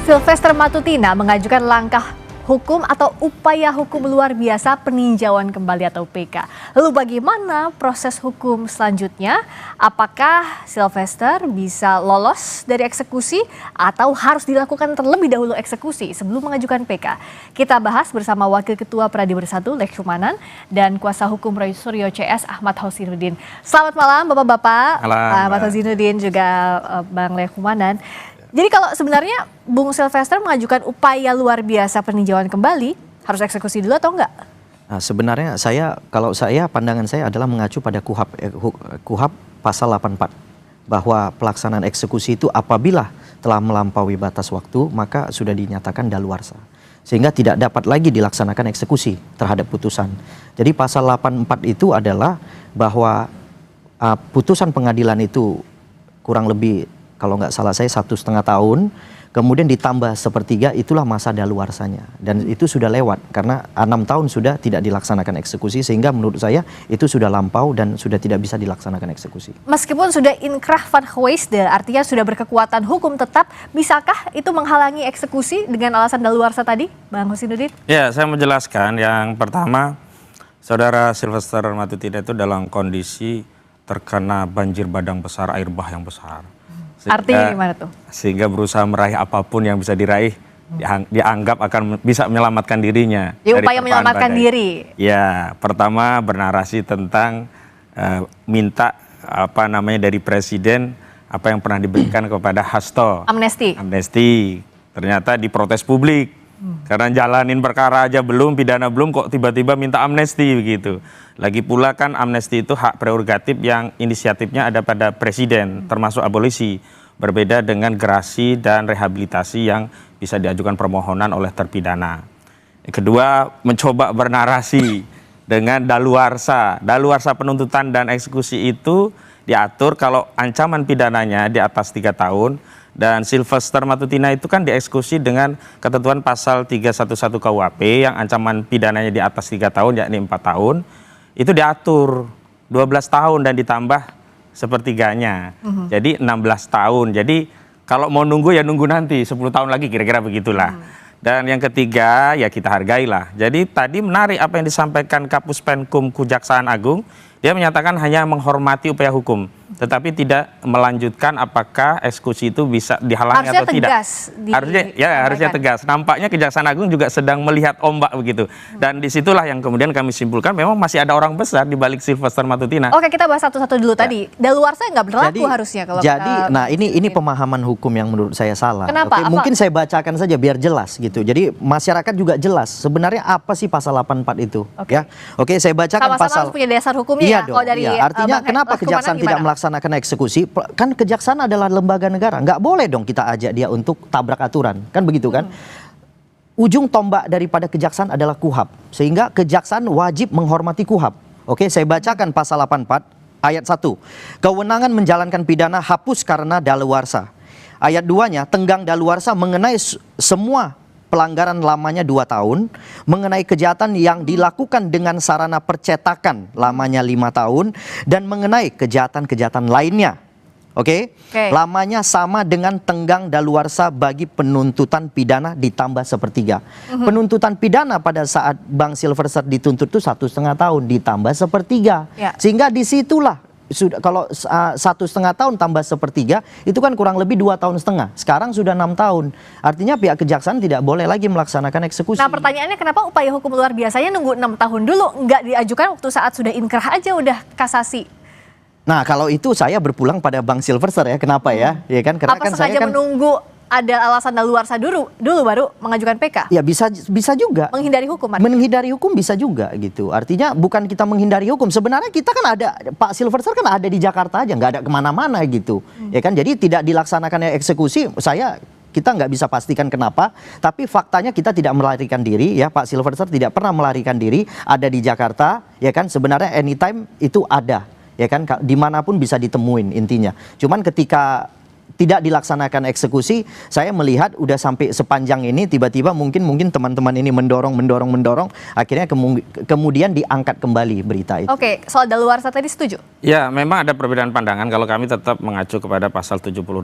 Sylvester Matutina mengajukan langkah hukum atau upaya hukum luar biasa peninjauan kembali atau PK. Lalu bagaimana proses hukum selanjutnya? Apakah Sylvester bisa lolos dari eksekusi atau harus dilakukan terlebih dahulu eksekusi sebelum mengajukan PK? Kita bahas bersama Wakil Ketua Pradi Bersatu Lekhumanan dan Kuasa Hukum Roy Suryo CS Ahmad Hosinuddin. Selamat malam Bapak-Bapak, Ahmad Hosinuddin juga Bang Lekhumanan. Jadi kalau sebenarnya Bung Sylvester mengajukan upaya luar biasa peninjauan kembali, harus eksekusi dulu atau enggak? Nah, sebenarnya pandangan saya adalah mengacu pada KUHP pasal 84 bahwa pelaksanaan eksekusi itu apabila telah melampaui batas waktu maka sudah dinyatakan daluarsa sehingga tidak dapat lagi dilaksanakan eksekusi terhadap putusan. Jadi pasal 84 itu adalah bahwa putusan pengadilan itu kurang lebih kalau nggak salah saya 1,5 tahun, kemudian ditambah 1/3 itulah masa daluarsanya. Dan itu sudah lewat karena 6 tahun sudah tidak dilaksanakan eksekusi sehingga menurut saya itu sudah lampau dan sudah tidak bisa dilaksanakan eksekusi. Meskipun sudah inkrah van geweest, artinya sudah berkekuatan hukum tetap, bisakah itu menghalangi eksekusi dengan alasan daluarsa tadi, Bang Hosinuddin? Ya, saya menjelaskan yang pertama, Saudara Sylvester Matutina itu dalam kondisi terkena banjir bandang besar, air bah yang besar. Artinya gimana tuh? Sehingga berusaha meraih apapun yang bisa diraih, dianggap akan bisa menyelamatkan dirinya. Ya, upaya menyelamatkan diri. Ya, pertama bernarasi tentang minta dari presiden apa yang pernah diberikan kepada Hasto. Amnesti. Ternyata diprotes publik. Karena jalanin perkara aja belum, pidana belum, kok tiba-tiba minta amnesti begitu. Lagi pula kan amnesti itu hak prerogatif yang inisiatifnya ada pada presiden, termasuk abolisi. Berbeda dengan gerasi dan rehabilitasi yang bisa diajukan permohonan oleh terpidana. Kedua, mencoba bernarasi dengan daluarsa. Daluarsa penuntutan dan eksekusi itu diatur kalau ancaman pidananya di atas 3 tahun. Dan Sylvester Matutina itu kan dieksekusi dengan ketentuan pasal 311 KUHP yang ancaman pidananya di atas 3 tahun yakni 4 tahun. Itu diatur 12 tahun dan ditambah 1/3-nya. Jadi 16 tahun. Jadi kalau mau nunggu ya nunggu nanti 10 tahun lagi kira-kira begitulah. Dan yang ketiga ya kita hargailah. Jadi tadi menarik apa yang disampaikan Kapus Penkum Kejaksaan Agung. Dia menyatakan hanya menghormati upaya hukum, tetapi tidak melanjutkan apakah eksekusi itu bisa dihalangi atau tidak. Harusnya tegas. Nampaknya Kejaksaan Agung juga sedang melihat ombak begitu. Dan disitulah yang kemudian kami simpulkan memang masih ada orang besar di balik Sylvester Matutina. Oke, kita bahas satu-satu dulu tadi. Daluarsa nggak berlaku harusnya kalau ini pemahaman hukum yang menurut saya salah. Kenapa? Mungkin saya bacakan saja biar jelas gitu. Jadi masyarakat juga jelas sebenarnya apa sih pasal 84 itu. Oke, saya bacakan sama-sama pasal. Harus punya dasar hukumnya. Iya dong, artinya kenapa kejaksaan tidak melaksanakan eksekusi? Kan kejaksaan adalah lembaga negara, nggak boleh dong kita ajak dia untuk tabrak aturan, kan begitu kan? Ujung tombak daripada kejaksaan adalah KUHP, sehingga kejaksaan wajib menghormati KUHP. Oke, saya bacakan pasal 84 ayat 1. Kewenangan menjalankan pidana hapus karena daluarsa. Ayat 2-nya, tenggang daluarsa mengenai semua pelanggaran lamanya 2 tahun, mengenai kejahatan yang dilakukan dengan sarana percetakan lamanya 5 tahun, dan mengenai kejahatan-kejahatan lainnya. Oke? Lamanya sama dengan tenggang daluarsa bagi penuntutan pidana ditambah 1/3. Penuntutan pidana pada saat Bang Sylvester dituntut itu 1,5 tahun ditambah 1/3. Sehingga disitulah sudah kalau 1,5 tahun tambah 1/3 itu kan kurang lebih 2,5 tahun. Sekarang sudah 6 tahun. Artinya pihak kejaksaan tidak boleh lagi melaksanakan eksekusi. Nah, pertanyaannya kenapa upaya hukum luar biasanya nunggu 6 tahun dulu, nggak diajukan waktu saat sudah inkrah aja udah kasasi? Nah, kalau itu saya berpulang pada Bang Sylvester ya. Kenapa ya? Ya kan karena apa kan sengaja saya kan menunggu ada alasan daluarsa dulu baru mengajukan PK? Ya bisa juga. Menghindari hukum? Menghindari hukum bisa juga gitu. Artinya bukan kita menghindari hukum. Sebenarnya kita kan ada, Pak Sylvester kan ada di Jakarta aja, nggak ada kemana-mana gitu. Ya kan, jadi tidak dilaksanakan eksekusi, kita nggak bisa pastikan kenapa. Tapi faktanya kita tidak melarikan diri ya. Pak Sylvester tidak pernah melarikan diri, ada di Jakarta. Ya kan, sebenarnya anytime itu ada. Ya kan, dimanapun bisa ditemuin intinya. Cuman ketika tidak dilaksanakan eksekusi, saya melihat udah sampai sepanjang ini tiba-tiba mungkin teman-teman ini mendorong, akhirnya kemudian diangkat kembali berita itu. Oke, soal daluarsa tadi setuju? Ya, memang ada perbedaan pandangan. Kalau kami tetap mengacu kepada pasal 78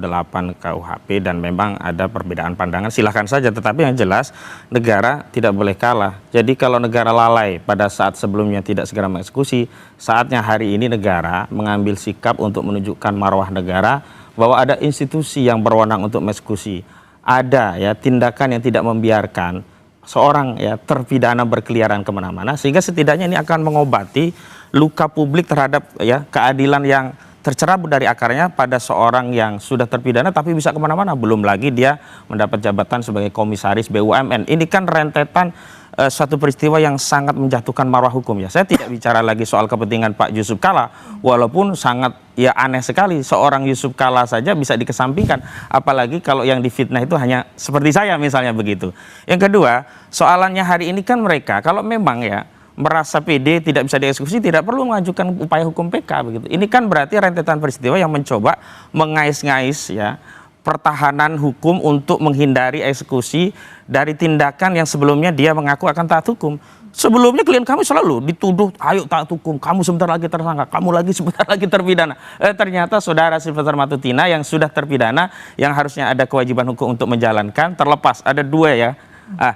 KUHP dan memang ada perbedaan pandangan, silahkan saja. Tetapi yang jelas negara tidak boleh kalah. Jadi kalau negara lalai pada saat sebelumnya tidak segera mengeksekusi, saatnya hari ini negara mengambil sikap untuk menunjukkan marwah negara bahwa ada institusi yang berwenang untuk mengeksekusi. Ada ya tindakan yang tidak membiarkan seorang ya terpidana berkeliaran kemana-mana, sehingga setidaknya ini akan mengobati luka publik terhadap ya keadilan yang tercerabut dari akarnya pada seorang yang sudah terpidana tapi bisa kemana-mana. Belum lagi dia mendapat jabatan sebagai komisaris BUMN. Ini kan rentetan suatu peristiwa yang sangat menjatuhkan marwah hukum ya. Saya tidak bicara lagi soal kepentingan Pak Yusuf Kalla, walaupun sangat ya aneh sekali seorang Yusuf Kalla saja bisa dikesampingkan, apalagi kalau yang difitnah itu hanya seperti saya misalnya begitu. Yang kedua, soalannya hari ini kan mereka kalau memang ya merasa PD tidak bisa dieksekusi, tidak perlu mengajukan upaya hukum PK begitu. Ini kan berarti rentetan peristiwa yang mencoba mengais-ngais ya pertahanan hukum untuk menghindari eksekusi dari tindakan yang sebelumnya dia mengaku akan taat hukum. Sebelumnya klien kami selalu dituduh, ayo taat hukum, kamu sebentar lagi tersangka, kamu lagi sebentar lagi terpidana. Ternyata saudara Sylvester Matutina yang sudah terpidana, yang harusnya ada kewajiban hukum untuk menjalankan, terlepas. Ada dua ya.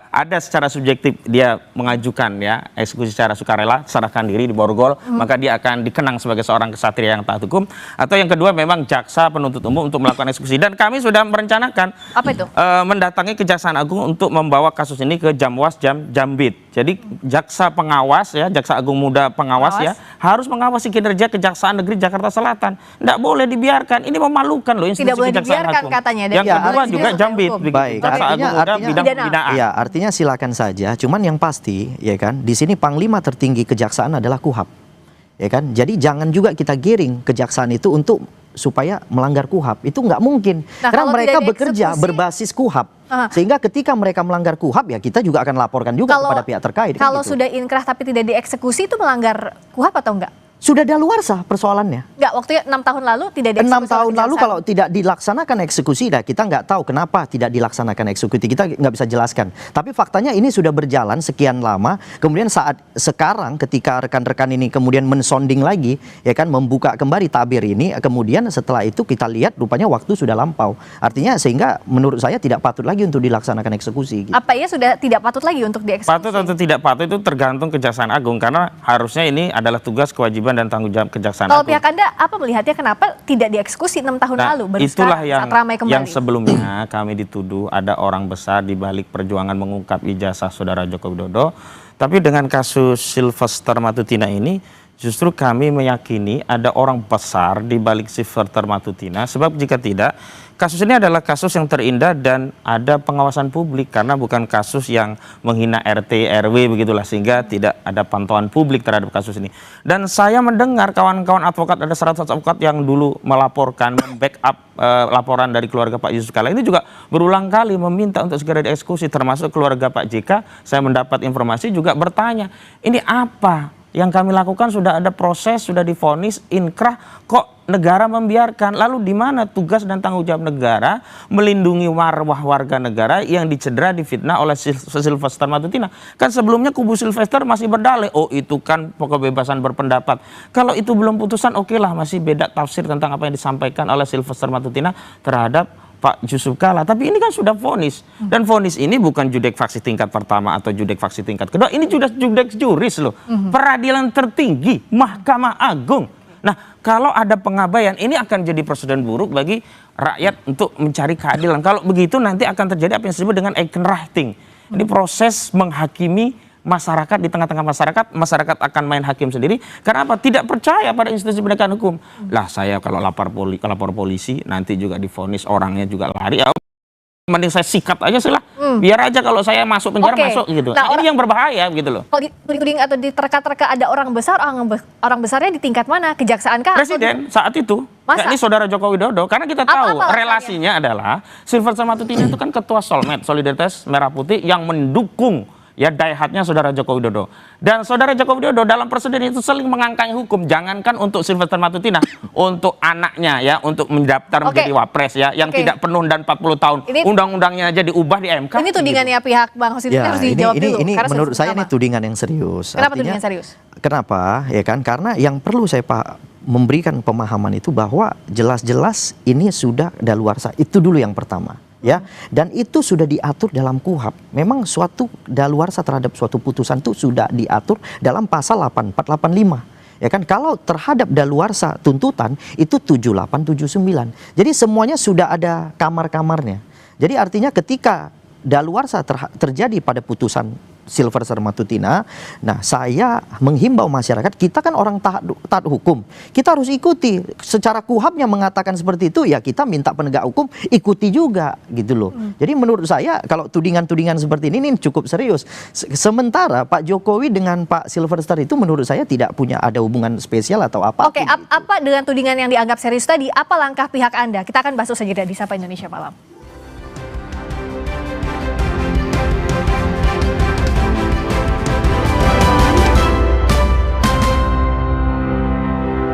Ada secara subjektif dia mengajukan ya eksekusi secara sukarela, serahkan diri di borgol, maka dia akan dikenang sebagai seorang kesatria yang taat hukum. Atau yang kedua memang jaksa penuntut umum untuk melakukan eksekusi, dan kami sudah merencanakan apa itu? Mendatangi Kejaksaan Agung untuk membawa kasus ini ke Jamwas Jambit. Jadi jaksa pengawas ya, jaksa agung muda pengawas ya, harus mengawasi kinerja Kejaksaan Negeri Jakarta Selatan. Tidak boleh dibiarkan. Ini memalukan loh institusi tidak boleh Kejaksaan dibiarkan Agung. katanya. Yang kedua juga Jambit. Baik, Jaksa Agung muda bidang pembinaan. Ya, artinya silakan saja. Cuman yang pasti, ya kan, di sini Panglima tertinggi Kejaksaan adalah KUHAP, ya kan. Jadi jangan juga kita giring Kejaksaan itu untuk supaya melanggar KUHAP. Itu nggak mungkin. Nah, karena mereka bekerja dieksekusi, berbasis KUHAP. Sehingga ketika mereka melanggar KUHAP ya kita juga akan laporkan juga kepada pihak terkait. Kalau kan gitu. sudah inkrah tapi tidak dieksekusi itu melanggar KUHAP atau enggak? Sudah daluarsa persoalannya. Enggak, waktunya 6 tahun lalu tidak dieksekusi. 6 tahun lalu kalau tidak dilaksanakan eksekusi, nah kita nggak tahu kenapa tidak dilaksanakan eksekusi, kita nggak bisa jelaskan. Tapi faktanya ini sudah berjalan sekian lama, kemudian saat sekarang ketika rekan-rekan ini kemudian mensonding lagi, ya kan, membuka kembali tabir ini, kemudian setelah itu kita lihat rupanya waktu sudah lampau. Artinya sehingga menurut saya tidak patut lagi untuk dilaksanakan eksekusi. Gitu. Apa ya sudah tidak patut lagi untuk dieksekusi? Patut atau tidak patut itu tergantung Kejaksaan Agung, karena harusnya ini adalah tugas kewajiban dan tanggung jawab Kejaksaan Kalau Agung. pihak Anda apa melihatnya kenapa tidak dieksekusi 6 tahun lalu? Baru itulah saat ramai kembali. yang sebelumnya kami dituduh ada orang besar di balik perjuangan mengungkap ijazah saudara Joko Widodo. Tapi dengan kasus Sylvester Matutina ini justru kami meyakini ada orang besar di balik Sylvester Matutina, sebab jika tidak, kasus ini adalah kasus yang terindah dan ada pengawasan publik, karena bukan kasus yang menghina RT RW begitulah, sehingga tidak ada pantauan publik terhadap kasus ini. Dan saya mendengar kawan-kawan advokat, ada 100 advokat yang dulu melaporkan, membackup laporan dari keluarga Pak Yusuf Kalla ini juga berulang kali meminta untuk segera dieksekusi, termasuk keluarga Pak JK. Saya mendapat informasi juga bertanya, ini apa yang kami lakukan? Sudah ada proses, sudah divonis inkrah, kok negara membiarkan? Lalu di mana tugas dan tanggung jawab negara melindungi marwah warga negara yang dicedera, difitnah oleh Sylvester Matutina? Kan sebelumnya kubu Sylvester masih berdalih, oh itu kan kebebasan berpendapat. Kalau itu belum putusan, oke lah, masih beda tafsir tentang apa yang disampaikan oleh Sylvester Matutina terhadap Pak Yusuf Kalla. Tapi ini kan sudah vonis, dan vonis ini bukan judek faksi tingkat pertama atau judek faksi tingkat kedua, ini sudah judek juris loh, peradilan tertinggi, Mahkamah Agung. Nah, kalau ada pengabaian, ini akan jadi presiden buruk bagi rakyat untuk mencari keadilan. Kalau begitu nanti akan terjadi apa yang disebut dengan Eikenrechting. Ini proses menghakimi masyarakat, di tengah-tengah masyarakat akan main hakim sendiri. Karena apa? Tidak percaya pada institusi penegakan hukum. Lah saya kalau lapor polisi nanti juga divonis, orangnya juga lari. Ya, mending saya sikat aja sih lah. Biar aja kalau saya masuk penjara masuk gitu. Nah, ini yang berbahaya gitu loh. Kalau dituding atau diterka-terka ada orang besar, orang besarnya di tingkat mana? Kejaksaan kah? Presiden saat itu. Masa? Ini saudara Joko Widodo, karena kita tahu Apa relasinya adalah Sylvester Matutina itu kan ketua Solmed, Solidaritas Merah Putih, yang mendukung ya daihatnya saudara Joko Widodo. Dan saudara Joko Widodo dalam presiden itu sering mengangkat hukum, jangankan untuk Sylvester Matutina, untuk anaknya ya, untuk mendaftar menjadi wapres ya, yang tidak penuh dan 40 tahun, undang-undangnya aja diubah di MK. Ini tudingannya pihak Bang Hosidin harus dijawab dulu. Ini menurut saya ini tudingan yang serius. Kenapa tudingan serius? Kenapa? Ya kan, karena yang perlu saya memberikan pemahaman itu bahwa jelas-jelas ini sudah daluarsa. Itu dulu yang pertama. Ya, dan itu sudah diatur dalam KUHP. Memang suatu daluarsa terhadap suatu putusan itu sudah diatur dalam pasal 8485. Ya kan, kalau terhadap daluarsa tuntutan itu 7879. Jadi semuanya sudah ada kamar-kamarnya. Jadi artinya ketika daluarsa terjadi pada putusan Sylvester Matutina, nah saya menghimbau masyarakat, kita kan orang taat hukum, kita harus ikuti. Secara KUHP-nya mengatakan seperti itu, ya kita minta penegak hukum ikuti juga gitu loh. Jadi menurut saya kalau tudingan-tudingan seperti ini cukup serius. Sementara Pak Jokowi dengan Pak Sylvester itu menurut saya tidak punya ada hubungan spesial atau apa. Oke, apa dengan tudingan yang dianggap serius tadi, apa langkah pihak Anda? Kita akan bahas saja di Sapa Indonesia Malam.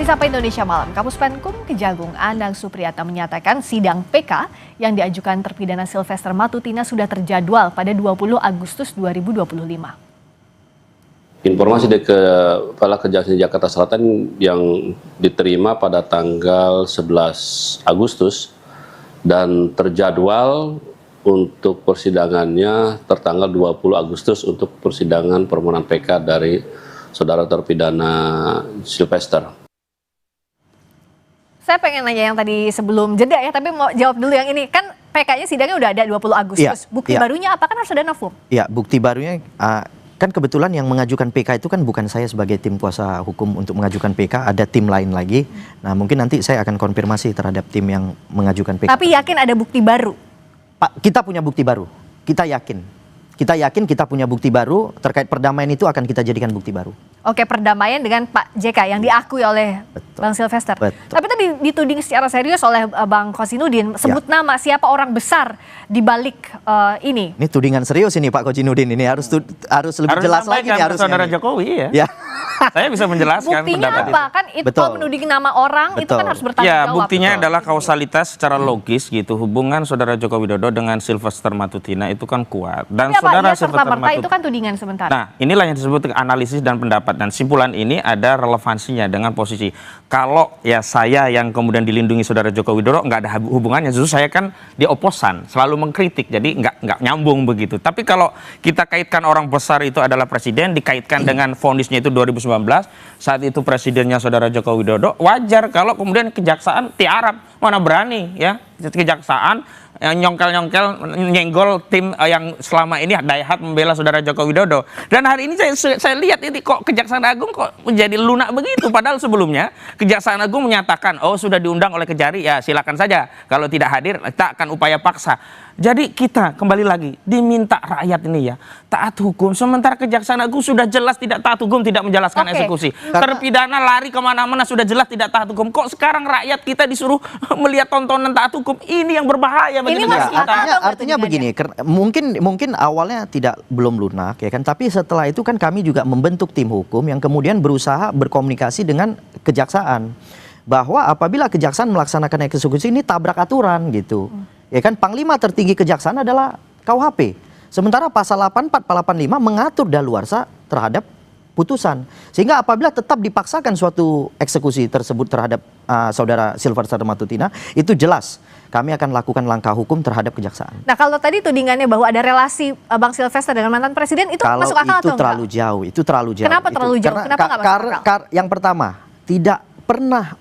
Di Sapa Indonesia Malam, Kapus Penkum Kejagung Anang Supriyatna menyatakan sidang PK yang diajukan terpidana Sylvester Matutina sudah terjadwal pada 20 Agustus 2025. Informasi dari Kepala Kejaksaan Jakarta Selatan yang diterima pada tanggal 11 Agustus dan terjadwal untuk persidangannya tertanggal 20 Agustus untuk persidangan permohonan PK dari saudara terpidana Sylvester. Saya pengen nanya yang tadi sebelum jeda ya, tapi mau jawab dulu yang ini. Kan PK-nya sidangnya udah ada 20 Agustus. Bukti barunya apa? Kan harus ada novum. Iya, bukti barunya kan kebetulan yang mengajukan PK itu kan bukan saya sebagai tim kuasa hukum untuk mengajukan PK, ada tim lain lagi. Nah, mungkin nanti saya akan konfirmasi terhadap tim yang mengajukan PK. Tapi yakin ada bukti baru? Pak, kita punya bukti baru. Kita yakin. Kita yakin kita punya bukti baru terkait perdamaian itu akan kita jadikan bukti baru. Oke, perdamaian dengan Pak JK yang diakui oleh Bang Sylvester. Tapi tadi dituding secara serius oleh Bang Kozinudin, sebut nama siapa orang besar di balik ini. Ini tudingan serius ini Pak Kozinudin, ini harus lebih jelas lagi nih harusnya. Saudara Jokowi ya. Saya bisa menjelaskan buktinya pendapat apa? Kan itu kalau menuding nama orang itu kan harus bertanggung jawab. Ya, buktinya adalah kausalitas secara logis gitu. Hubungan saudara Joko Widodo dengan Sylvester Matutina itu kan kuat. Dan saudara Sylvester Matutina itu kan tudingan sementara. Nah, inilah yang disebut analisis dan pendapat, dan simpulan ini ada relevansinya dengan posisi. Kalau ya saya yang kemudian dilindungi saudara Joko Widodo nggak ada hubungannya, justru saya kan di oposan, selalu mengkritik, jadi nggak nyambung begitu. Tapi kalau kita kaitkan orang besar itu adalah presiden, dikaitkan dengan vonisnya itu 2019, saat itu presidennya saudara Joko Widodo, wajar kalau kemudian kejaksaan tiarap, mana berani ya kejaksaan nyongkel-nyongkel nyenggol tim yang selama ini daihat membela saudara Joko Widodo. Dan hari ini saya lihat ini kok Kejaksaan Agung kok menjadi lunak begitu, padahal sebelumnya Kejaksaan Agung menyatakan oh sudah diundang oleh Kejari, ya silakan saja, kalau tidak hadir kita akan upaya paksa. Jadi kita kembali lagi diminta rakyat ini ya taat hukum, sementara Kejaksaan Agung sudah jelas tidak taat hukum, tidak menjelaskan eksekusi. Terpidana lari kemana-mana sudah jelas tidak taat hukum. Kok sekarang rakyat kita disuruh melihat tontonan taat hukum? Ini yang berbahaya bagi negara kita. Artinya begini, mungkin awalnya belum lunak ya kan, tapi setelah itu kan kami juga membentuk tim hukum yang kemudian berusaha berkomunikasi dengan kejaksaan bahwa apabila kejaksaan melaksanakan eksekusi ini tabrak aturan gitu. Ya kan, Panglima tertinggi kejaksaan adalah KUHP. Sementara pasal 8485 mengatur daluarsa terhadap putusan. Sehingga apabila tetap dipaksakan suatu eksekusi tersebut terhadap saudara Sylvester Matutina, itu jelas kami akan lakukan langkah hukum terhadap kejaksaan. Nah, kalau tadi tudingannya bahwa ada relasi Bang Sylvester dengan mantan presiden, itu masuk akal atau enggak? Itu terlalu jauh. Kenapa terlalu jauh? Kenapa nggak masuk akal? Yang pertama, tidak pernah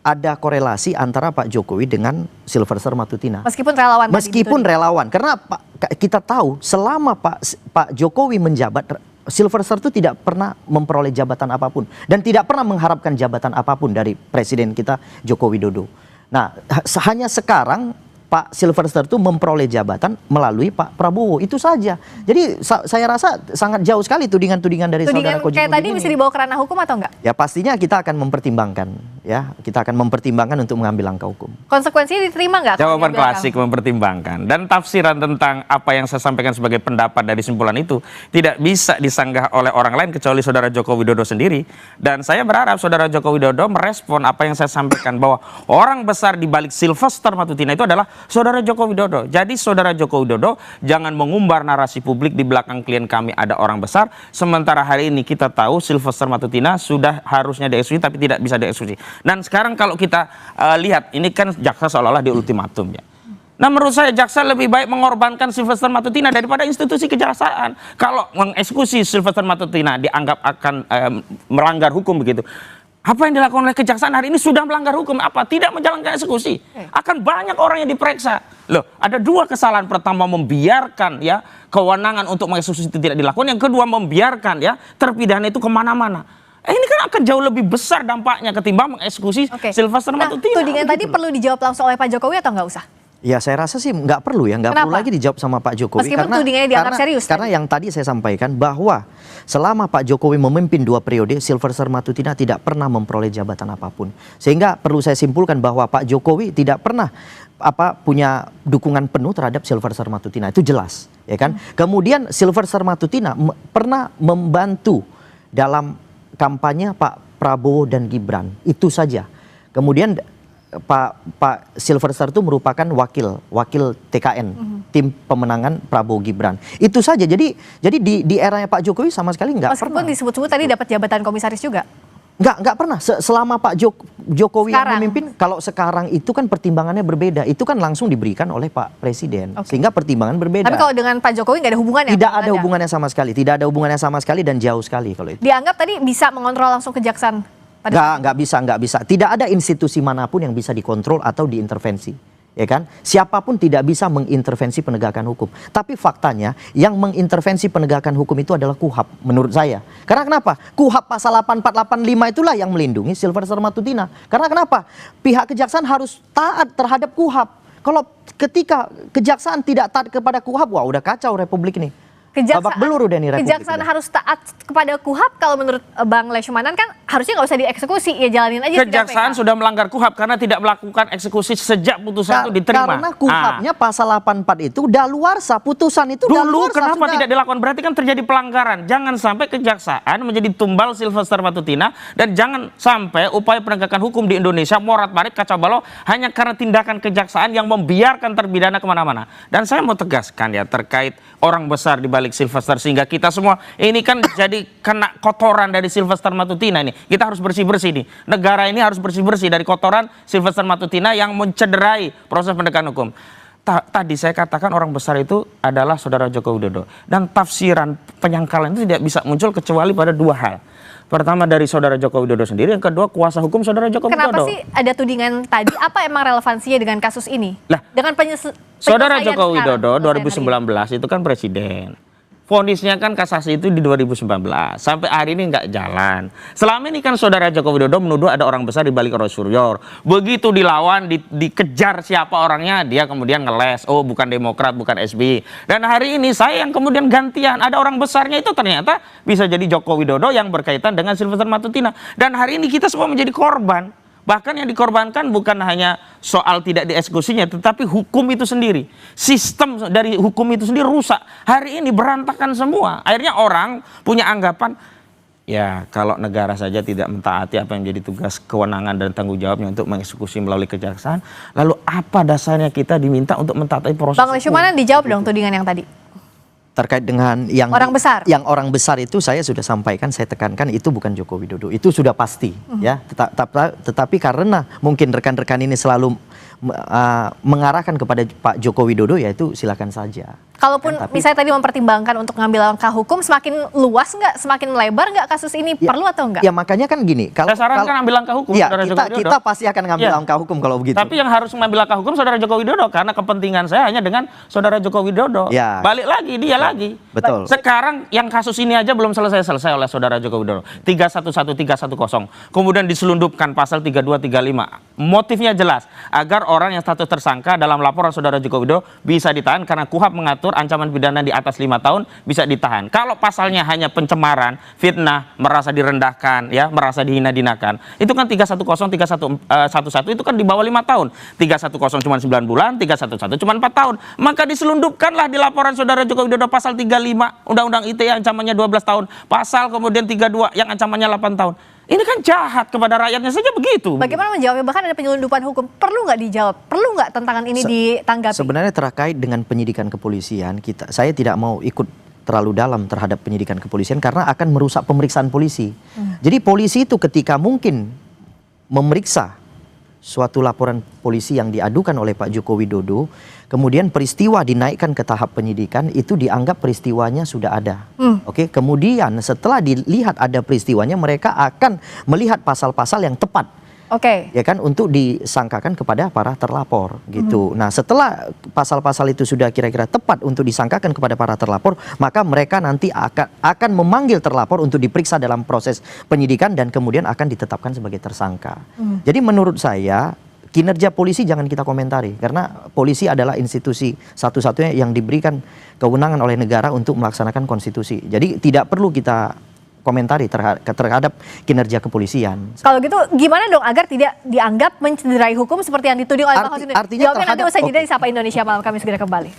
ada korelasi antara Pak Jokowi dengan Sylvester Matutina. Meskipun relawan. Meskipun relawan, karena kita tahu selama Pak Jokowi menjabat, Sylvester itu tidak pernah memperoleh jabatan apapun dan tidak pernah mengharapkan jabatan apapun dari presiden kita Joko Widodo. Nah, hanya sekarang Pak Sylvester itu memperoleh jabatan melalui Pak Prabowo, itu saja. Jadi saya rasa sangat jauh sekali tudingan-tudingan dari saudara Kozinudin. Kayak tadi bisa dibawa ke ranah hukum atau enggak? Ya pastinya kita akan mempertimbangkan ya, kita akan mempertimbangkan untuk mengambil langkah hukum. Konsekuensinya diterima nggak? Jawaban klasik mempertimbangkan. Dan tafsiran tentang apa yang saya sampaikan sebagai pendapat dari simpulan itu tidak bisa disanggah oleh orang lain kecuali Saudara Joko Widodo sendiri. Dan saya berharap Saudara Joko Widodo merespon apa yang saya sampaikan bahwa orang besar di balik Sylvester Matutina itu adalah Saudara Joko Widodo. Jadi Saudara Joko Widodo jangan mengumbar narasi publik di belakang klien kami ada orang besar. Sementara hari ini kita tahu Sylvester Matutina sudah harusnya dieksekusi tapi tidak bisa dieksekusi. Dan sekarang kalau kita lihat, ini kan jaksa seolah-olah di ultimatum ya. Nah menurut saya jaksa lebih baik mengorbankan Sylvester Matutina daripada institusi kejaksaan. Kalau mengeksekusi Sylvester Matutina dianggap akan melanggar hukum begitu. Apa yang dilakukan oleh kejaksaan hari ini sudah melanggar hukum. Apa? Tidak menjalankan eksekusi. Akan banyak orang yang diperiksa. Loh, ada dua kesalahan. Pertama, membiarkan ya kewenangan untuk mengeksekusi itu tidak dilakukan. Yang kedua, membiarkan ya terpidana itu kemana-mana. Ini kan akan jauh lebih besar dampaknya ketimbang mengeksekusi Sylvester Matutina. Tudingan tadi perlu dijawab langsung oleh Pak Jokowi atau nggak usah? Ya saya rasa sih nggak perlu ya, nggak perlu lagi dijawab sama Pak Jokowi. Meskipun tudingannya dianggap serius. Karena yang tadi saya sampaikan bahwa selama Pak Jokowi memimpin 2 periode, Sylvester Matutina tidak pernah memperoleh jabatan apapun. Sehingga perlu saya simpulkan bahwa Pak Jokowi tidak pernah punya dukungan penuh terhadap Sylvester Matutina, itu jelas, ya kan? Kemudian Sylvester Matutina pernah membantu dalam kampanye Pak Prabowo dan Gibran, itu saja. Kemudian Pak Sylvester itu merupakan wakil TKN, tim pemenangan Prabowo Gibran. Itu saja. Jadi di eranya Pak Jokowi sama sekali nggak pernah. Meskipun disebut-sebut tadi dapat jabatan komisaris juga. Nggak pernah. Selama Pak Jokowi yang memimpin, kalau sekarang itu kan pertimbangannya berbeda. Itu kan langsung diberikan oleh Pak Presiden. Sehingga pertimbangan berbeda. Tapi kalau dengan Pak Jokowi nggak ada hubungannya? Tidak ada hubungannya sama sekali. Tidak ada hubungannya sama sekali dan jauh sekali kalau itu. Dianggap tadi bisa mengontrol langsung kejaksaan? Nggak bisa. Tidak ada institusi manapun yang bisa dikontrol atau diintervensi. Ya kan? Siapapun tidak bisa mengintervensi penegakan hukum. Tapi faktanya yang mengintervensi penegakan hukum itu adalah KUHAP menurut saya. Karena kenapa? KUHAP pasal 8485 itulah yang melindungi Sylvester Matutina. Karena kenapa? Pihak kejaksaan harus taat terhadap KUHAP. Kalau ketika kejaksaan tidak taat kepada KUHAP, wah udah kacau republik ini. Babak belur udah nih republik. Kejaksaan harus taat kepada KUHAP. Kalau menurut Bang Lesmanan kan harusnya nggak usah dieksekusi, ya jalanin aja. Kejaksaan sudah melanggar KUHAP karena tidak melakukan eksekusi sejak putusan itu diterima. Karena KUHAP-nya pasal 84 itu daluarsa, putusan itu dulu kenapa tidak dilakukan? Berarti kan terjadi pelanggaran. Jangan sampai kejaksaan menjadi tumbal Sylvester Matutina dan jangan sampai upaya penegakan hukum di Indonesia morat-marit kacau balau hanya karena tindakan kejaksaan yang membiarkan terpidana kemana-mana. Dan saya mau tegaskan ya terkait orang besar di balik Sylvester, sehingga kita semua ini kan jadi kena kotoran dari Sylvester Matutina ini. Kita harus bersih-bersih nih. Negara ini harus bersih-bersih dari kotoran Sylvester Matutina yang mencederai proses penegakan hukum. Tadi saya katakan orang besar itu adalah Saudara Joko Widodo. Dan tafsiran penyangkalan itu tidak bisa muncul kecuali pada 2 hal. Pertama dari Saudara Joko Widodo sendiri, yang kedua kuasa hukum Saudara Joko Widodo. Kenapa sih ada tudingan tadi? Apa emang relevansinya dengan kasus ini? Lah, dengan Saudara Joko Widodo 2019 itu kan presiden. Vonisnya kan kasasi itu di 2019. Sampai hari ini nggak jalan. Selama ini kan Saudara Joko Widodo menuduh ada orang besar di balik Roy Suryo. Begitu dilawan, dikejar siapa orangnya, dia kemudian ngeles. Oh bukan Demokrat, bukan SBY. Dan hari ini saya yang kemudian gantian. Ada orang besarnya itu ternyata bisa jadi Joko Widodo yang berkaitan dengan Sylvester Matutina. Dan hari ini kita semua menjadi korban. Bahkan yang dikorbankan bukan hanya soal tidak dieksekusinya, tetapi hukum itu sendiri. Sistem dari hukum itu sendiri rusak. Hari ini berantakan semua. Akhirnya orang punya anggapan, ya kalau negara saja tidak mentaati apa yang menjadi tugas kewenangan dan tanggung jawabnya untuk mengeksekusi melalui kejaksaan, lalu apa dasarnya kita diminta untuk mentaati proses Bang Lesmanan dijawab dong tudingan yang tadi. Terkait dengan yang orang besar itu saya sudah sampaikan, saya tekankan itu bukan Joko Widodo, itu sudah pasti ya. Tetapi karena mungkin rekan-rekan ini selalu mengarahkan kepada Pak Joko Widodo, ya itu silakan saja. Kalaupun misalnya tadi mempertimbangkan untuk ngambil langkah hukum, semakin luas nggak, semakin lebar nggak kasus ini, ya, perlu atau enggak? Ya makanya kan gini, saya sarankan ambil langkah hukum. Ya, kita pasti akan ngambil langkah hukum kalau begitu. Tapi yang harus mengambil langkah hukum Saudara Joko Widodo, karena kepentingan saya hanya dengan Saudara Joko Widodo. Ya. Balik lagi dia lagi. Betul. Sekarang yang kasus ini aja belum selesai oleh Saudara Joko Widodo. 311, 310. Kemudian diselundupkan pasal 32, 35. Motifnya jelas, agar orang yang status tersangka dalam laporan Saudara Joko Widodo bisa ditahan karena KUHAP mengatur diatur ancaman pidana di atas 5 tahun bisa ditahan. Kalau pasalnya hanya pencemaran, fitnah, merasa direndahkan, ya, merasa dihina-dinakan, itu kan 310, 311 itu kan di bawah 5 tahun. 310 cuma 9 bulan, 311 cuma 4 tahun. Maka diselundupkanlah di laporan saudara Joko Widodo pasal 35 Undang-Undang ITE yang ancamannya 12 tahun, pasal kemudian 32 yang ancamannya 8 tahun. Ini kan jahat kepada rakyatnya saja begitu. Bagaimana menjawabnya? Bahkan ada penyelundupan hukum. Perlu nggak dijawab? Perlu nggak tantangan ini ditanggapi? Sebenarnya terkait dengan penyidikan kepolisian, saya tidak mau ikut terlalu dalam terhadap penyidikan kepolisian karena akan merusak pemeriksaan polisi. Jadi polisi itu ketika mungkin memeriksa suatu laporan polisi yang diadukan oleh Pak Joko Widodo, kemudian peristiwa dinaikkan ke tahap penyidikan, itu dianggap peristiwanya sudah ada. Oke, kemudian setelah dilihat ada peristiwanya, mereka akan melihat pasal-pasal yang tepat. Oke. Ya kan, untuk disangkakan kepada para terlapor gitu. Nah, setelah pasal-pasal itu sudah kira-kira tepat untuk disangkakan kepada para terlapor, maka mereka nanti akan memanggil terlapor untuk diperiksa dalam proses penyidikan dan kemudian akan ditetapkan sebagai tersangka. Jadi menurut saya kinerja polisi jangan kita komentari karena polisi adalah institusi satu-satunya yang diberikan kewenangan oleh negara untuk melaksanakan konstitusi. Jadi tidak perlu kita komentari terhadap kinerja kepolisian. Kalau gitu gimana dong agar tidak dianggap mencederai hukum seperti yang dituding oleh Pak Hussein? Jawabnya nanti usai jeda di Sapa Indonesia Malam, kami segera kembali.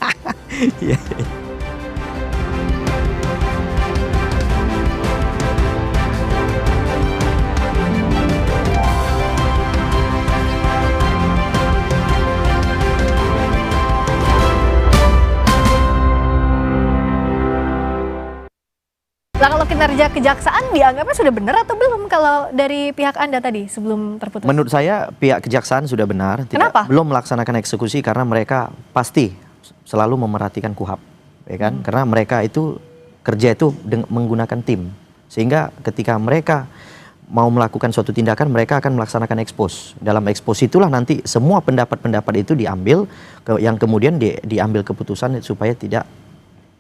Nah, kalau kinerja kejaksaan dianggapnya sudah benar atau belum kalau dari pihak Anda tadi sebelum terputus? Menurut saya pihak kejaksaan sudah benar. Kenapa? Belum melaksanakan eksekusi karena mereka pasti selalu memerhatikan KUHAP, ya kan? Karena mereka itu kerja itu menggunakan tim, sehingga ketika mereka mau melakukan suatu tindakan, mereka akan melaksanakan ekspos. Dalam ekspos itulah nanti semua pendapat-pendapat itu diambil, yang kemudian diambil keputusan supaya tidak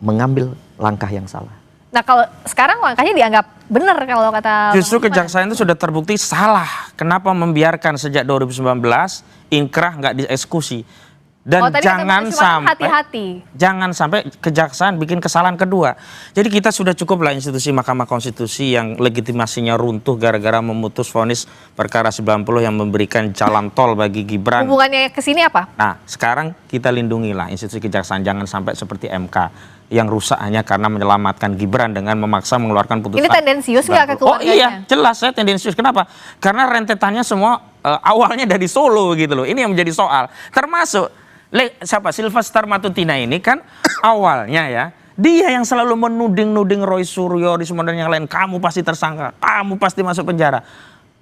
mengambil langkah yang salah. Nah, kalau sekarang langkahnya dianggap benar kalau kata justru kejaksaan itu sudah terbukti salah. Kenapa membiarkan sejak 2019 inkrah nggak dieksekusi? Dan jangan sampai kejaksaan bikin kesalahan kedua. Jadi kita sudah cukuplah institusi Mahkamah Konstitusi yang legitimasinya runtuh gara-gara memutus vonis perkara 90 yang memberikan jalan tol bagi Gibran. Hubungannya ke sini apa? Nah, sekarang kita lindungilah institusi kejaksaan, jangan sampai seperti MK yang rusak hanya karena menyelamatkan Gibran dengan memaksa mengeluarkan putusan. Ini tendensius nggak ke keluarganya? Oh iya, jelas saya tendensius. Kenapa? Karena rentetannya semua awalnya dari Solo gitu loh. Ini yang menjadi soal. Termasuk siapa? Sylvester Matutina ini kan awalnya ya, dia yang selalu menuding Roy Suryo, Rismon dan yang lain, kamu pasti tersangka, kamu pasti masuk penjara.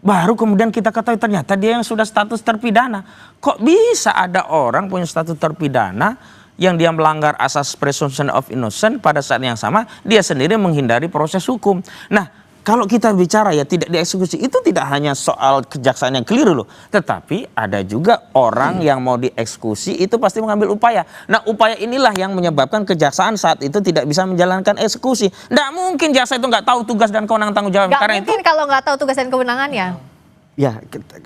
Baru kemudian kita ketahui ternyata dia yang sudah status terpidana. Kok bisa ada orang punya status terpidana yang dia melanggar asas presumption of innocence, pada saat yang sama dia sendiri menghindari proses hukum. Nah, kalau kita bicara ya tidak dieksekusi, itu tidak hanya soal kejaksaan yang keliru loh, tetapi ada juga orang yang mau dieksekusi itu pasti mengambil upaya. Nah, upaya inilah yang menyebabkan kejaksaan saat itu tidak bisa menjalankan eksekusi. Nggak mungkin jaksa itu nggak tahu tugas dan kewenangan tanggung jawab. Nggak mungkin kalau nggak tahu tugas dan kewenangannya. Ya,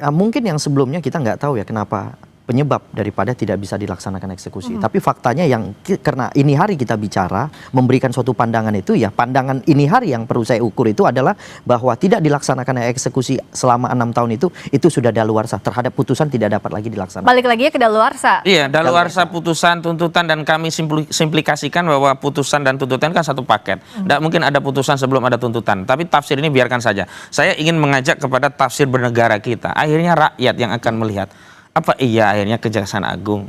mungkin yang sebelumnya kita nggak tahu ya kenapa penyebab daripada tidak bisa dilaksanakan eksekusi. Tapi faktanya yang karena ini hari kita bicara memberikan suatu pandangan itu, ya pandangan ini hari yang perlu saya ukur itu adalah bahwa tidak dilaksanakan eksekusi selama 6 tahun itu sudah daluarsa, terhadap putusan tidak dapat lagi dilaksanakan. Balik lagi ke daluarsa. Iya, daluarsa putusan, tuntutan, dan kami simplikasikan bahwa putusan dan tuntutan kan satu paket. Tidak mungkin ada putusan sebelum ada tuntutan. Tapi tafsir ini biarkan saja. Saya ingin mengajak kepada tafsir bernegara kita. Akhirnya rakyat yang akan melihat. Apa iya akhirnya Kejaksaan Agung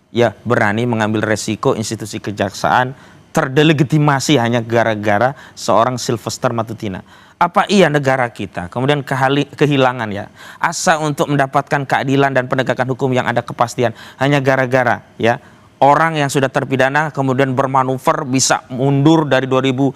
ya berani mengambil resiko institusi kejaksaan terdelegitimasi hanya gara-gara seorang Sylvester Matutina? Apa iya negara kita kemudian kehilangan ya asa untuk mendapatkan keadilan dan penegakan hukum yang ada kepastian hanya gara-gara ya orang yang sudah terpidana kemudian bermanuver bisa mundur dari 2019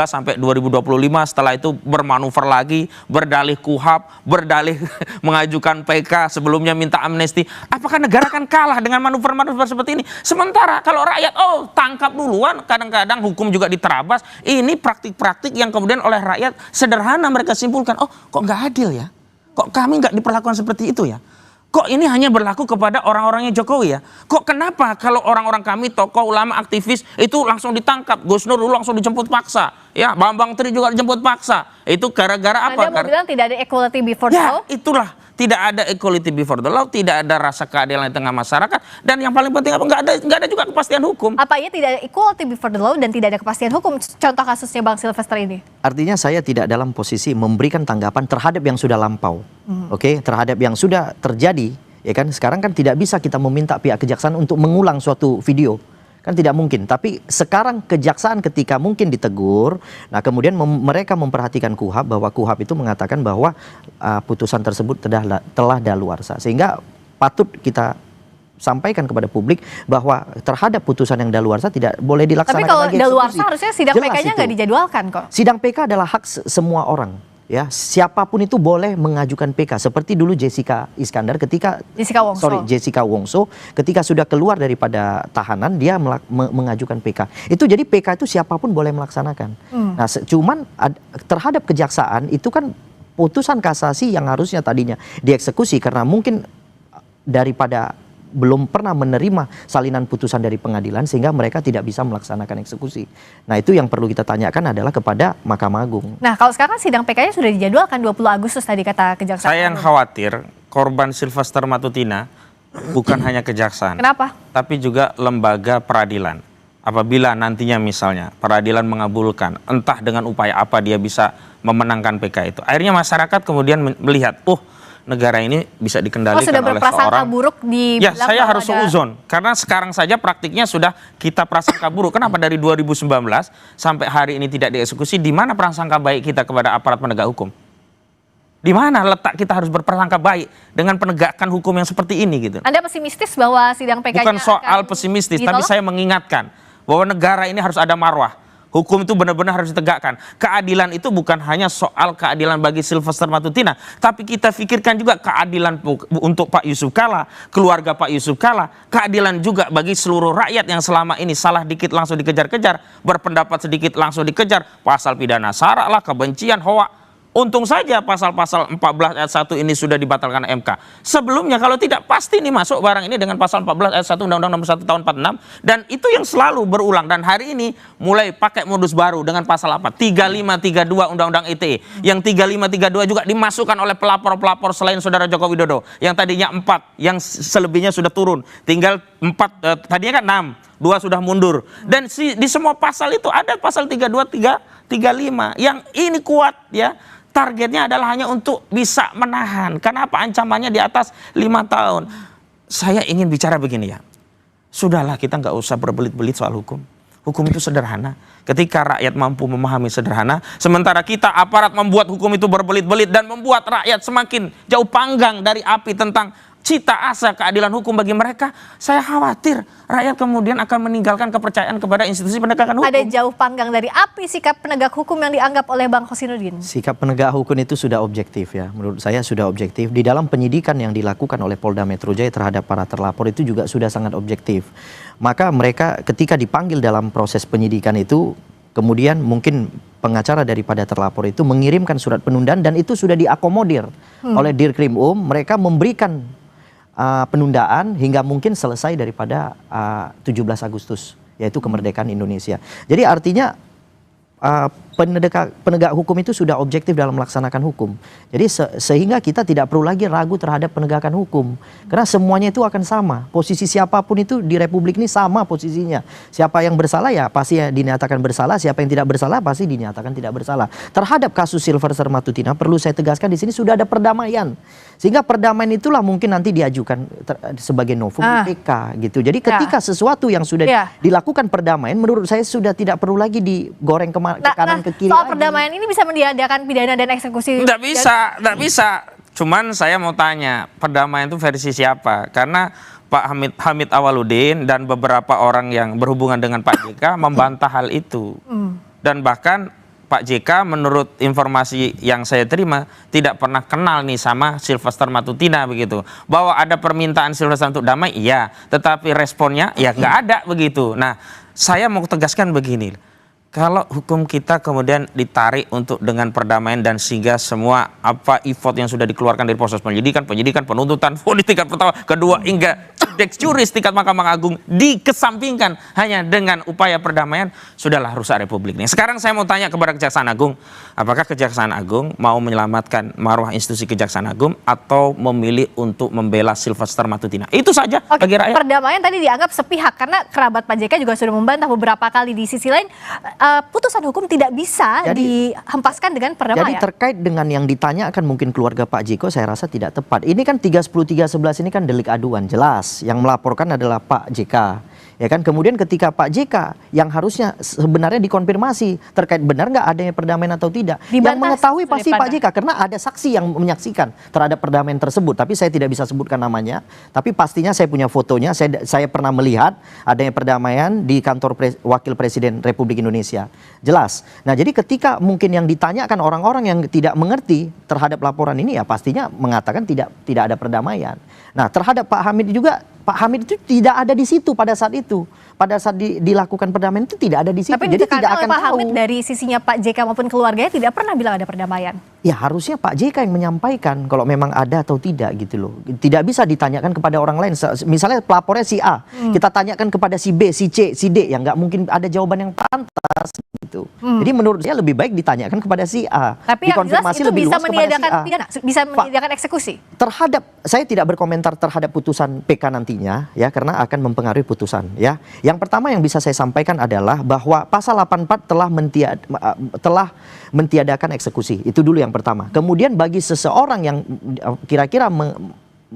sampai 2025, setelah itu bermanuver lagi, berdalih KUHAP, berdalih mengajukan PK, sebelumnya minta amnesti. Apakah negara akan kalah dengan manuver-manuver seperti ini? Sementara kalau rakyat, tangkap duluan, kadang-kadang hukum juga diterabas. Ini praktik-praktik yang kemudian oleh rakyat sederhana mereka simpulkan, kok nggak adil ya? Kok kami nggak diperlakukan seperti itu ya? Kok ini hanya berlaku kepada orang-orangnya Jokowi ya? Kok kenapa kalau orang-orang kami, tokoh, ulama, aktivis itu langsung ditangkap? Gus Nur dulu langsung dijemput paksa. Ya, Bambang Tri juga dijemput paksa. Itu gara-gara apa? Anda mau bilang tidak ada equality before the law? Ya, itulah. Tidak ada equality before the law, tidak ada rasa keadilan di tengah masyarakat, dan yang paling penting apa? Nggak ada juga kepastian hukum. Apa ya tidak ada equality before the law dan tidak ada kepastian hukum? Contoh kasusnya Bang Sylvester ini. Artinya saya tidak dalam posisi memberikan tanggapan terhadap yang sudah lampau. Oke, terhadap yang sudah terjadi, ya kan? Sekarang kan tidak bisa kita meminta pihak kejaksaan untuk mengulang suatu video. Kan tidak mungkin. Tapi sekarang kejaksaan ketika mungkin ditegur, nah kemudian mereka memperhatikan KUHP bahwa KUHP itu mengatakan bahwa putusan tersebut telah daluarsa. Sehingga patut kita sampaikan kepada publik bahwa terhadap putusan yang daluarsa tidak boleh dilaksanakan. Tapi kalau lagi daluarsa harusnya sidang Jelas PK-nya itu. nggak dijadwalkan kok. Sidang PK adalah hak semua orang. Ya, siapapun itu boleh mengajukan PK seperti dulu Jessica Iskandar ketika Jessica Wongso ketika sudah keluar daripada tahanan dia mengajukan PK. Itu jadi PK itu siapapun boleh melaksanakan. Nah, cuman terhadap kejaksaan itu kan putusan kasasi yang harusnya tadinya dieksekusi karena mungkin daripada belum pernah menerima salinan putusan dari pengadilan sehingga mereka tidak bisa melaksanakan eksekusi. Nah, itu yang perlu kita tanyakan adalah kepada Mahkamah Agung. Nah, kalau sekarang sidang PK-nya sudah dijadwalkan 20 Agustus tadi kata kejaksaan. Saya yang khawatir korban Sylvester Matutina bukan hanya kejaksaan. Kenapa? Tapi juga lembaga peradilan. Apabila nantinya misalnya peradilan mengabulkan, entah dengan upaya apa dia bisa memenangkan PK itu. Akhirnya masyarakat kemudian melihat, negara ini bisa dikendalikan sudah oleh berprasangka seorang. buruk di Ya, saya harus seuzon. Karena sekarang saja praktiknya sudah kita prasangka buruk. Kenapa dari 2019 sampai hari ini tidak dieksekusi? Di mana prasangka baik kita kepada aparat penegak hukum? Di mana letak kita harus berprasangka baik dengan penegakan hukum yang seperti ini gitu? Anda pesimistis bahwa sidang PK-nya Bukan soal pesimistis, tapi saya mengingatkan bahwa negara ini harus ada marwah. Hukum itu benar-benar harus ditegakkan. Keadilan itu bukan hanya soal keadilan bagi Sylvester Matutina, tapi kita pikirkan juga keadilan untuk Pak Yusuf Kalla, keluarga Pak Yusuf Kalla, keadilan juga bagi seluruh rakyat yang selama ini salah dikit langsung dikejar-kejar, berpendapat sedikit langsung dikejar, pasal pidana sara lah, kebencian, hoak. Untung saja pasal-pasal 14 ayat 1 ini sudah dibatalkan MK. Sebelumnya kalau tidak pasti ini masuk barang ini dengan pasal 14 ayat 1 Undang-Undang Nomor 1 Tahun 46 dan itu yang selalu berulang dan hari ini mulai pakai modus baru dengan pasal apa? 3532 Undang-Undang ITE. Yang 3532 juga dimasukkan oleh pelapor-pelapor selain Saudara Joko Widodo. Yang tadinya 4, yang selebihnya sudah turun. Tinggal 4, tadinya kan 6, 2 sudah mundur. Dan di semua pasal itu ada pasal 32, 35 yang ini kuat ya. Targetnya adalah hanya untuk bisa menahan. Kenapa ancamannya di atas 5 tahun? Saya ingin bicara begini ya. Sudahlah kita nggak usah berbelit-belit soal hukum. Hukum itu sederhana. Ketika rakyat mampu memahami sederhana. Sementara kita aparat membuat hukum itu berbelit-belit dan membuat rakyat semakin jauh panggang dari api tentang cita asa keadilan hukum bagi mereka. Saya khawatir rakyat kemudian akan meninggalkan kepercayaan kepada institusi penegakan hukum. Ada jauh panggang dari api sikap penegak hukum yang dianggap oleh Bang Kosinudin. Sikap penegak hukum itu sudah objektif ya. Menurut saya sudah objektif. Di dalam penyidikan yang dilakukan oleh Polda Metro Jaya terhadap para terlapor itu juga sudah sangat objektif. Maka mereka ketika dipanggil dalam proses penyidikan itu, kemudian mungkin pengacara daripada terlapor itu mengirimkan surat penundaan dan itu sudah diakomodir oleh Dirkrim Mereka memberikan penundaan hingga mungkin selesai daripada 17 Agustus yaitu kemerdekaan Indonesia. Jadi artinya penegak hukum itu sudah objektif dalam melaksanakan hukum. Jadi sehingga kita tidak perlu lagi ragu terhadap penegakan hukum. Karena semuanya itu akan sama. Posisi siapapun itu di Republik ini sama posisinya. Siapa yang bersalah ya pasti dinyatakan bersalah. Siapa yang tidak bersalah pasti dinyatakan tidak bersalah. Terhadap kasus Sylvester Matutina perlu saya tegaskan di sini sudah ada perdamaian. Sehingga perdamaian itulah mungkin nanti diajukan sebagai novum di PK gitu. Jadi ketika sesuatu yang sudah dilakukan perdamaian menurut saya sudah tidak perlu lagi digoreng ke kanan ke kiri. Soal perdamaian ini bisa meniadakan pidana dan eksekusi? Tidak bisa. Cuman saya mau tanya, perdamaian itu versi siapa? Karena Pak Hamid Awaludin dan beberapa orang yang berhubungan dengan Pak JK membantah hal itu. Dan bahkan Pak JK menurut informasi yang saya terima tidak pernah kenal nih sama Sylvester Matutina begitu. Bahwa ada permintaan Sylvester untuk damai, iya. Tetapi responnya ya nggak ada begitu. Nah, saya mau tegaskan begini. Kalau hukum kita kemudian ditarik untuk dengan perdamaian dan sehingga semua effort yang sudah dikeluarkan dari proses penyidikan, penuntutan, vonis tingkat pertama, kedua hingga judex juris tingkat Mahkamah Agung dikesampingkan hanya dengan upaya perdamaian, sudahlah rusak republik ini. Sekarang saya mau tanya kepada Kejaksaan Agung, apakah Kejaksaan Agung mau menyelamatkan marwah institusi Kejaksaan Agung atau memilih untuk membela Sylvester Matutina? Itu saja bagi rakyat. Perdamaian tadi dianggap sepihak karena kerabat Pak JK juga sudah membantah beberapa kali. Di sisi lain putusan hukum tidak bisa dihempaskan dengan perdamaian. Jadi terkait dengan yang ditanyakan mungkin keluarga Pak Jiko, saya rasa tidak tepat. Ini kan 310-311 ini kan delik aduan, jelas. Yang melaporkan adalah Pak JK. Ya kan, kemudian ketika Pak JK yang harusnya sebenarnya dikonfirmasi terkait benar nggak adanya perdamaian atau tidak, yang mengetahui pasti Pak JK karena ada saksi yang menyaksikan terhadap perdamaian tersebut. Tapi saya tidak bisa sebutkan namanya. Tapi pastinya saya punya fotonya. Saya pernah melihat adanya perdamaian di kantor Wakil Presiden Republik Indonesia. Jelas. Nah, jadi ketika mungkin yang ditanyakan orang-orang yang tidak mengerti terhadap laporan ini, ya pastinya mengatakan tidak ada perdamaian. Nah, terhadap Pak Hamid juga, Pak Hamid itu tidak ada di situ pada saat itu. Pada saat dilakukan perdamaian itu tidak ada di situ. Tapi jadi tidak akan Pak Hamid dari sisinya Pak JK maupun keluarganya tidak pernah bilang ada perdamaian. Ya harusnya Pak JK yang menyampaikan kalau memang ada atau tidak gitu loh. Tidak bisa ditanyakan kepada orang lain. Misalnya pelapornya si A, kita tanyakan kepada si B, si C, si D, yang nggak mungkin ada jawaban yang pantas gitu. Jadi menurut saya lebih baik ditanyakan kepada si A. Tapi yang jelas itu lebih bisa luas meniadakan kepada si A. pidana, bisa meniadakan eksekusi. Terhadap, saya tidak berkomentar terhadap putusan PK nantinya ya, karena akan mempengaruhi putusan ya. Yang pertama yang bisa saya sampaikan adalah bahwa pasal 84 telah mentiadakan eksekusi. Itu dulu yang pertama. Kemudian bagi seseorang yang kira-kira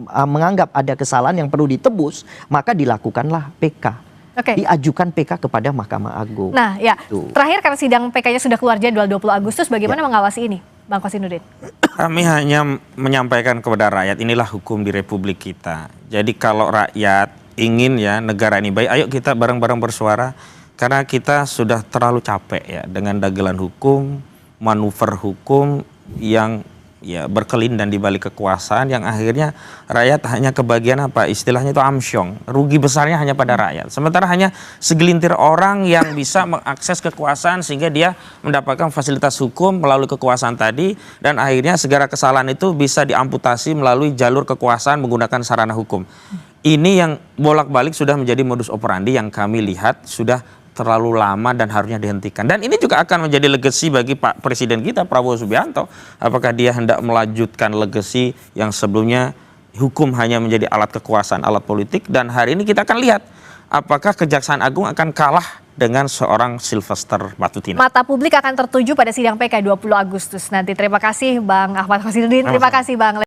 menganggap ada kesalahan yang perlu ditebus, maka dilakukanlah PK. Diajukan PK kepada Mahkamah Agung. Nah ya, terakhir karena sidang PK-nya sudah keluar jadwal 20 Agustus, bagaimana mengawasi ini, Bang Kosinudin? Kami hanya menyampaikan kepada rakyat, inilah hukum di Republik kita. Jadi kalau rakyat ingin ya negara ini baik, ayo kita bareng-bareng bersuara, karena kita sudah terlalu capek ya dengan dagelan hukum, manuver hukum yang ya berkelindan di balik kekuasaan yang akhirnya rakyat hanya kebagian apa istilahnya itu amsyong, rugi besarnya hanya pada rakyat. Sementara hanya segelintir orang yang bisa mengakses kekuasaan sehingga dia mendapatkan fasilitas hukum melalui kekuasaan tadi, dan akhirnya segala kesalahan itu bisa diamputasi melalui jalur kekuasaan menggunakan sarana hukum. Ini yang bolak-balik sudah menjadi modus operandi yang kami lihat sudah terlalu lama dan harusnya dihentikan. Dan ini juga akan menjadi legacy bagi Pak Presiden kita, Prabowo Subianto. Apakah dia hendak melanjutkan legacy yang sebelumnya hukum hanya menjadi alat kekuasaan, alat politik. Dan hari ini kita akan lihat apakah Kejaksaan Agung akan kalah dengan seorang Sylvester Matutina. Mata publik akan tertuju pada sidang PK 20 Agustus nanti. Terima kasih Bang Ahmad Kosinudin, terima kasih Bang